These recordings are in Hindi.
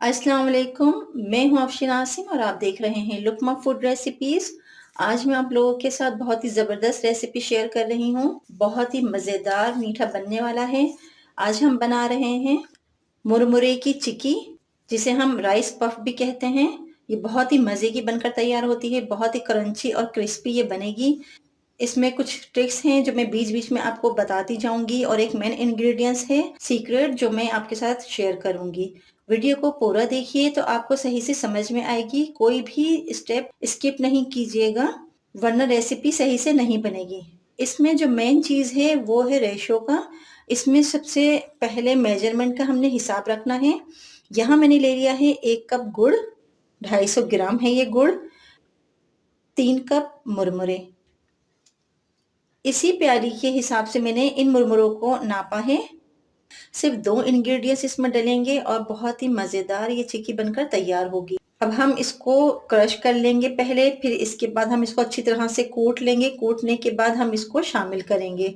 अस्सलाम वालेकुम। मैं हूँ अफशीन आसिम और आप देख रहे हैं लुकमा फूड रेसिपीज़। आज मैं आप लोगों के साथ बहुत ही ज़बरदस्त रेसिपी शेयर कर रही हूँ। बहुत ही मज़ेदार मीठा बनने वाला है। आज हम बना रहे हैं मुरमुरे की चिक्की, जिसे हम राइस पफ भी कहते हैं। ये बहुत ही मज़े की बनकर तैयार होती है। बहुत ही क्रंची और क्रिस्पी ये बनेगी। इसमें कुछ ट्रिक्स हैं जो मैं बीच-बीच में आपको बताती जाऊँगी और एक मेन इंग्रीडिएंट्स है सीक्रेट जो मैं आपके साथ शेयर करूँगी। वीडियो को पूरा देखिए तो आपको सही से समझ में आएगी। कोई भी स्टेप स्किप नहीं कीजिएगा, वरना रेसिपी सही से नहीं बनेगी। इसमें जो मेन चीज़ है वो है रेशो का। इसमें सबसे पहले मेजरमेंट का हमने हिसाब रखना है। यहाँ मैंने ले लिया है 1 कप गुड़, 250 ग्राम है ये गुड़, 3 कप मुरमुरे। इसी प्याली के हिसाब से मैंने इन मुरमुरों को नापा है। सिर्फ 2 इंग्रेडिएंट्स इसमें डलेंगे और बहुत ही मज़ेदार ये चिक्की बनकर तैयार होगी। अब हम इसको क्रश कर लेंगे पहले, फिर इसके बाद हम इसको अच्छी तरह से कूट लेंगे। कूटने के बाद हम इसको शामिल करेंगे।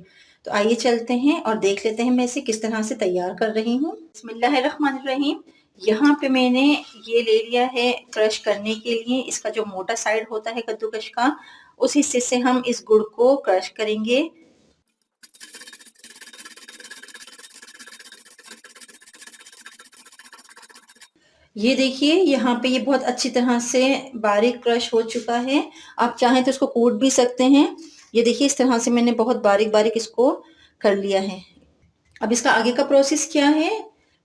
तो आइए चलते हैं और देख लेते हैं मैं इसे किस तरह से तैयार कर रही हूँ। बिस्मिल्लाहिर्रहमानिर्रहीम। यहाँ पे मैंने ये ले लिया है क्रश करने के लिए। इसका जो मोटा साइड होता है कद्दूकश का, उस हिस्से से हम इस गुड़ को क्रश करेंगे। ये देखिए यहाँ पे ये बहुत अच्छी तरह से बारीक क्रश हो चुका है। आप चाहें तो इसको कूट भी सकते हैं। ये देखिए इस तरह से मैंने बहुत बारीक-बारीक इसको कर लिया है। अब इसका आगे का प्रोसेस क्या है?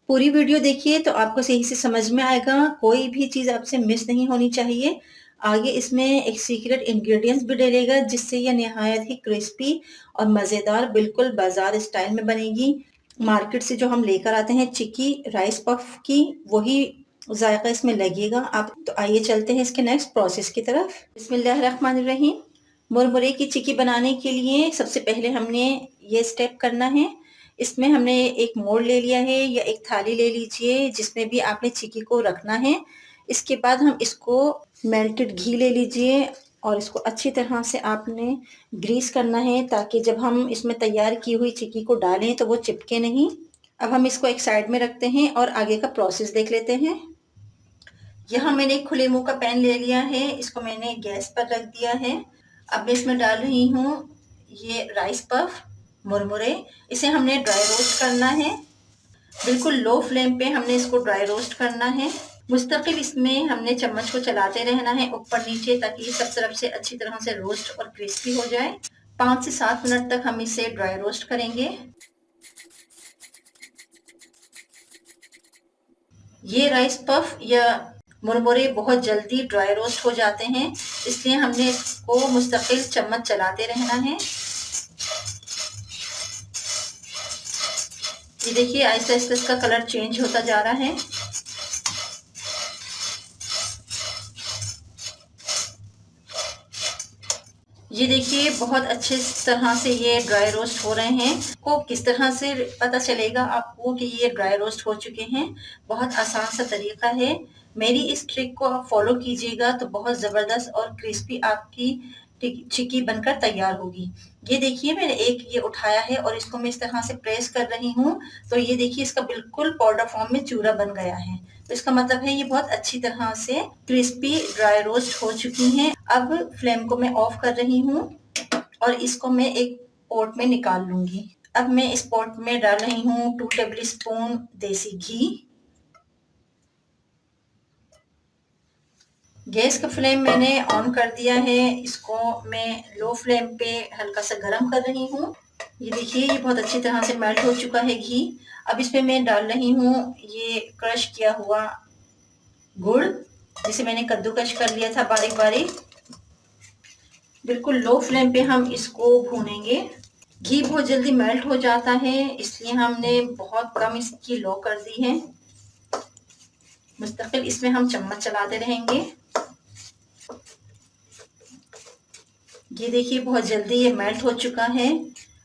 पूरी वीडियो देखिए तो आपको सही से समझ में आएगा। कोई भी चीज़ आपसे मिस नहीं होनी चाहिए। आगे इसमें एक सीक्रेट इंग्रीडिएंट्स भी डलेगा जिससे ये निहायत ही क्रिस्पी और मज़ेदार बिल्कुल बाज़ार स्टाइल में बनेगी। मार्केट से जो हम लेकर आते हैं चिक्की राइस पफ की, वही ज़ायक़ा इसमें लगेगा। आप तो आइए चलते हैं इसके नेक्स्ट प्रोसेस की तरफ। बिस्मिल्लाहिर्रहमानिर्रहीम। मुरमुरे की चिक्की बनाने के लिए सबसे पहले हमने ये स्टेप करना है। इसमें हमने एक मोल्ड ले लिया है या एक थाली ले लीजिए जिसमें भी आपने चिक्की को रखना है। इसके बाद हम इसको मेल्टेड घी ले लीजिए और इसको अच्छी तरह से आपने ग्रीस करना है ताकि जब हम इसमें तैयार की हुई चिक्की को डालें तो वो चिपके नहीं। अब हम इसको एक साइड में रखते हैं और आगे का प्रोसेस देख लेते हैं। यहाँ मैंने एक खुले मुंह का पैन ले लिया है। इसको मैंने गैस पर रख दिया है। अब मैं इसमें डाल रही हूँ ये राइस पफ मुरमुरे। इसे हमने ड्राई रोस्ट करना है। बिल्कुल लो फ्लेम पे हमने इसको ड्राई रोस्ट करना है। मुस्तकिल इसमें हमने चम्मच को चलाते रहना है ऊपर नीचे ताकि ये सब तरफ से अच्छी तरह से रोस्ट और क्रिस्पी हो जाए। 5 से 7 मिनट तक हम इसे ड्राई रोस्ट करेंगे। ये राइस पफ या मुरमुरे बहुत जल्दी ड्राई रोस्ट हो जाते हैं, इसलिए हमने इसको मुस्तकिल चम्मच चलाते रहना है। ये देखिए आहिस्ता आहिस्ता इसका कलर चेंज होता जा रहा है। ये देखिए बहुत अच्छे तरह से ये ड्राई रोस्ट हो रहे हैं। को किस तरह से पता चलेगा आपको कि ये ड्राई रोस्ट हो चुके हैं? बहुत आसान सा तरीका है। मेरी इस ट्रिक को आप फॉलो कीजिएगा तो बहुत ज़बरदस्त और क्रिस्पी आपकी चिक्की बनकर तैयार होगी। ये देखिए मैंने एक ये उठाया है और इसको मैं इस तरह से प्रेस कर रही हूँ, तो ये देखिए इसका बिल्कुल पाउडर फॉर्म में चूरा बन गया है। तो इसका मतलब है ये बहुत अच्छी तरह से क्रिस्पी ड्राई रोस्ट हो चुकी हैं। अब फ्लेम को मैं ऑफ कर रही हूँ और इसको मैं एक पॉट में निकाल लूंगी। अब मैं इस पॉट में डाल रही हूँ 2 टेबल स्पून देसी घी। गैस का फ्लेम मैंने ऑन कर दिया है। इसको मैं लो फ्लेम पे हल्का सा गर्म कर रही हूँ। ये देखिए ये बहुत अच्छी तरह से मेल्ट हो चुका है घी। अब इसमें मैं डाल रही हूँ ये क्रश किया हुआ गुड़, जिसे मैंने कद्दूकश कर लिया था बारीक बारीक। बिल्कुल लो फ्लेम पे हम इसको भूनेंगे। घी बहुत जल्दी मेल्ट हो जाता है, इसलिए हमने बहुत कम इसकी लो कर दी है। मुस्तकिल इसमें हम चम्मच चलाते रहेंगे। ये देखिए बहुत जल्दी ये मेल्ट हो चुका है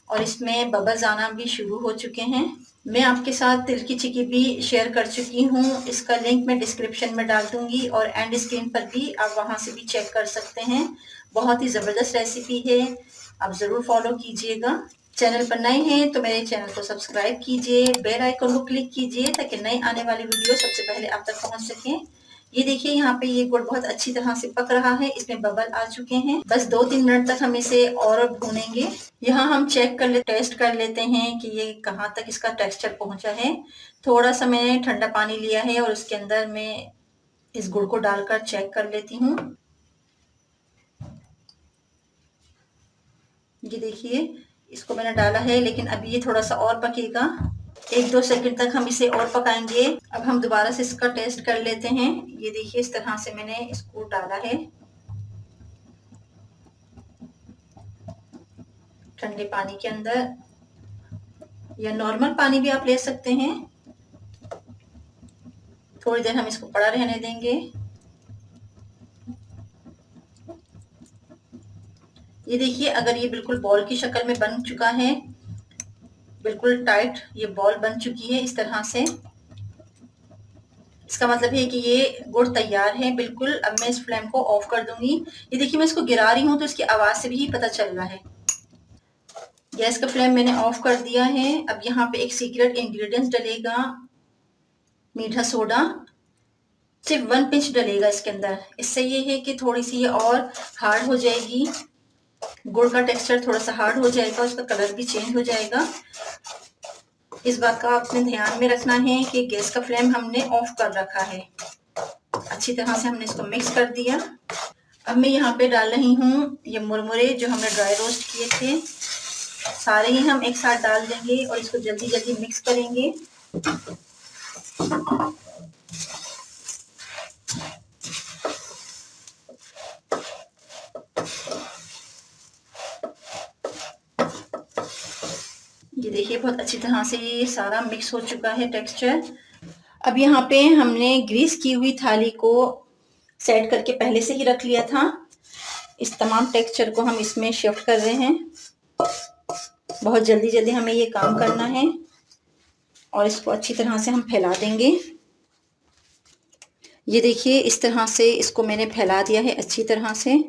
और इसमें बबल्स आना भी शुरू हो चुके हैं। मैं आपके साथ तिल की चिक्की भी शेयर कर चुकी हूँ। इसका लिंक मैं डिस्क्रिप्शन में डाल दूंगी और एंड स्क्रीन पर भी आप वहां से भी चेक कर सकते हैं। बहुत ही ज़बरदस्त रेसिपी है, आप ज़रूर फॉलो कीजिएगा। चैनल पर नए हैं तो मेरे चैनल को सब्सक्राइब कीजिए, बेल आइकन को क्लिक कीजिए ताकि नई आने वाली वीडियो सबसे पहले आप तक पहुंच सके। ये देखिए यहाँ पे ये गुड़ बहुत अच्छी तरह से पक रहा है, इसमें बबल आ चुके हैं। बस 2-3 मिनट तक हम इसे और भूनेंगे। यहाँ हम चेक कर टेस्ट कर लेते हैं कि ये कहाँ तक इसका टेक्सचर पहुंचा है। थोड़ा सा मैंने ठंडा पानी लिया है और उसके अंदर मैं इस गुड़ को डालकर चेक कर लेती हूँ। ये देखिए इसको मैंने डाला है, लेकिन अभी ये थोड़ा सा और पकेगा। 1-2 सेकंड तक हम इसे और पकाएंगे। अब हम दोबारा से इसका टेस्ट कर लेते हैं। ये देखिए इस तरह से मैंने इसको डाला है ठंडे पानी के अंदर, या नॉर्मल पानी भी आप ले सकते हैं। थोड़ी देर हम इसको पड़ा रहने देंगे। ये देखिए अगर ये बिल्कुल बॉल की शक्ल में बन चुका है, बिल्कुल टाइट ये बॉल बन चुकी है इस तरह से, इसका मतलब है कि ये गुड़ तैयार है बिल्कुल। अब मैं इस फ्लेम को ऑफ कर दूंगी। ये देखिए मैं इसको गिरा रही हूँ तो इसकी आवाज से भी पता चल रहा है। गैस का फ्लेम मैंने ऑफ कर दिया है। अब यहाँ पे एक सीक्रेट इंग्रेडिएंट्स डलेगा, मीठा सोडा। सिर्फ 1 पिंच डलेगा इसके अंदर। इससे ये है कि थोड़ी सी ये और हार्ड हो जाएगी, गुड़ का टेक्सचर थोड़ा सा हार्ड हो जाएगा, उसका कलर भी चेंज हो जाएगा। इस बात का आपने ध्यान में रखना है कि गैस का फ्लेम हमने ऑफ कर रखा है। अच्छी तरह से हमने इसको मिक्स कर दिया। अब मैं यहाँ पे डाल रही हूँ ये मुरमुरे जो हमने ड्राई रोस्ट किए थे, सारे ही हम एक साथ डाल देंगे और इसको जल्दी जल्दी मिक्स करेंगे। ये देखिए बहुत अच्छी तरह से ये सारा मिक्स हो चुका है टेक्सचर। अब यहाँ पे हमने ग्रीस की हुई थाली को सेट करके पहले से ही रख लिया था। इस तमाम टेक्सचर को हम इसमें शिफ्ट कर रहे हैं। बहुत जल्दी जल्दी हमें ये काम करना है और इसको अच्छी तरह से हम फैला देंगे। ये देखिए इस तरह से इसको मैंने फैला दिया है अच्छी तरह से।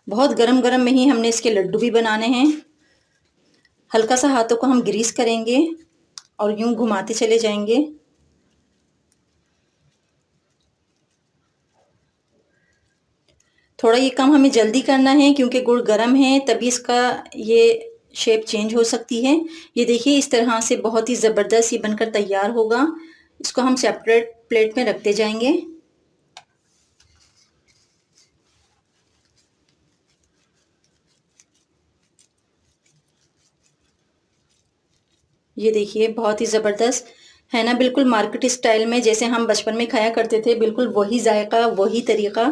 बहुत गरम गरम में ही हमने इसके लड्डू भी बनाने हैं। हल्का सा हाथों को हम ग्रीस करेंगे और यूं घुमाते चले जाएंगे। थोड़ा ये काम हमें जल्दी करना है क्योंकि गुड़ गरम है, तभी इसका ये शेप चेंज हो सकती है। ये देखिए इस तरह से बहुत ही ज़बरदस्त ये बनकर तैयार होगा। इसको हम सेपरेट प्लेट में रखते जाएंगे। ये देखिए बहुत ही ज़बरदस्त है ना, बिल्कुल मार्केट स्टाइल में जैसे हम बचपन में खाया करते थे, बिल्कुल वही जायका वही तरीका।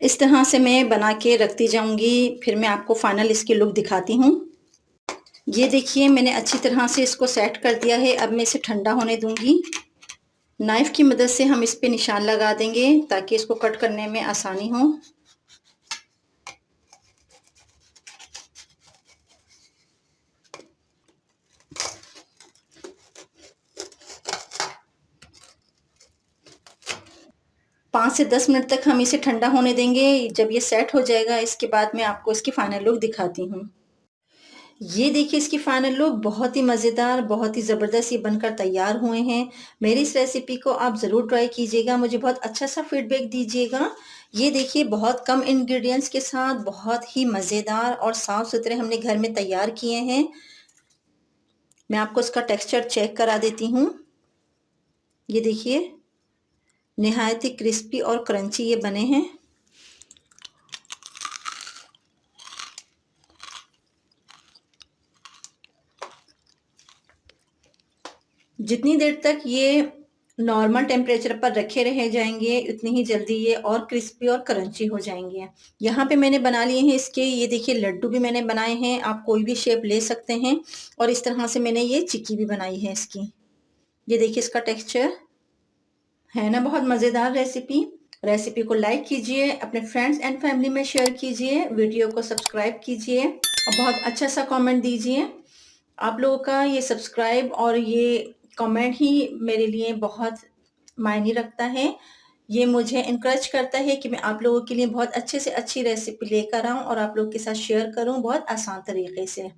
इस तरह से मैं बना के रखती जाऊंगी, फिर मैं आपको फाइनल इसकी लुक दिखाती हूँ। ये देखिए मैंने अच्छी तरह से इसको सेट कर दिया है। अब मैं इसे ठंडा होने दूंगी। नाइफ की मदद से हम इस पे निशान लगा देंगे ताकि इसको कट करने में आसानी हो। पाँच से 10 मिनट तक हम इसे ठंडा होने देंगे। जब ये सेट हो जाएगा इसके बाद मैं आपको इसकी फाइनल लुक दिखाती हूँ। ये देखिए इसकी फाइनल लुक बहुत ही मज़ेदार, बहुत ही ज़बरदस्त ये बनकर तैयार हुए हैं। मेरी इस रेसिपी को आप ज़रूर ट्राई कीजिएगा, मुझे बहुत अच्छा सा फीडबैक दीजिएगा। ये देखिए बहुत कम इंग्रेडिएंट्स के साथ बहुत ही मज़ेदार और साफ़ सुथरे हमने घर में तैयार किए हैं। मैं आपको इसका टेक्सचर चेक करा देती हूँ। ये देखिए निहायत ही क्रिस्पी और क्रंची ये बने हैं। जितनी देर तक ये नॉर्मल टेम्परेचर पर रखे रह जाएंगे उतनी ही जल्दी ये और क्रिस्पी और क्रंची हो जाएंगे। यहाँ पे मैंने बना लिए हैं इसके, ये देखिए लड्डू भी मैंने बनाए हैं। आप कोई भी शेप ले सकते हैं और इस तरह से मैंने ये चिक्की भी बनाई है इसकी। ये देखिए इसका टेक्सचर है ना, बहुत मज़ेदार रेसिपी। रेसिपी को लाइक कीजिए, अपने फ्रेंड्स एंड फैमिली में शेयर कीजिए, वीडियो को सब्सक्राइब कीजिए और बहुत अच्छा सा कमेंट दीजिए। आप लोगों का ये सब्सक्राइब और ये कमेंट ही मेरे लिए बहुत मायने रखता है। ये मुझे एनकरेज करता है कि मैं आप लोगों के लिए बहुत अच्छे से अच्छी रेसिपी लेकर आऊँ और आप लोगों के साथ शेयर करूँ बहुत आसान तरीके से।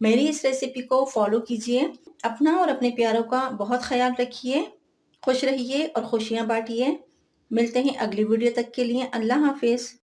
मेरी इस रेसिपी को फॉलो कीजिए। अपना और अपने प्यारों का बहुत ख़याल रखिए। खुश रहिए और खुशियाँ बाँटिए। मिलते हैं अगली वीडियो तक के लिए। अल्लाह हाफ़िज़।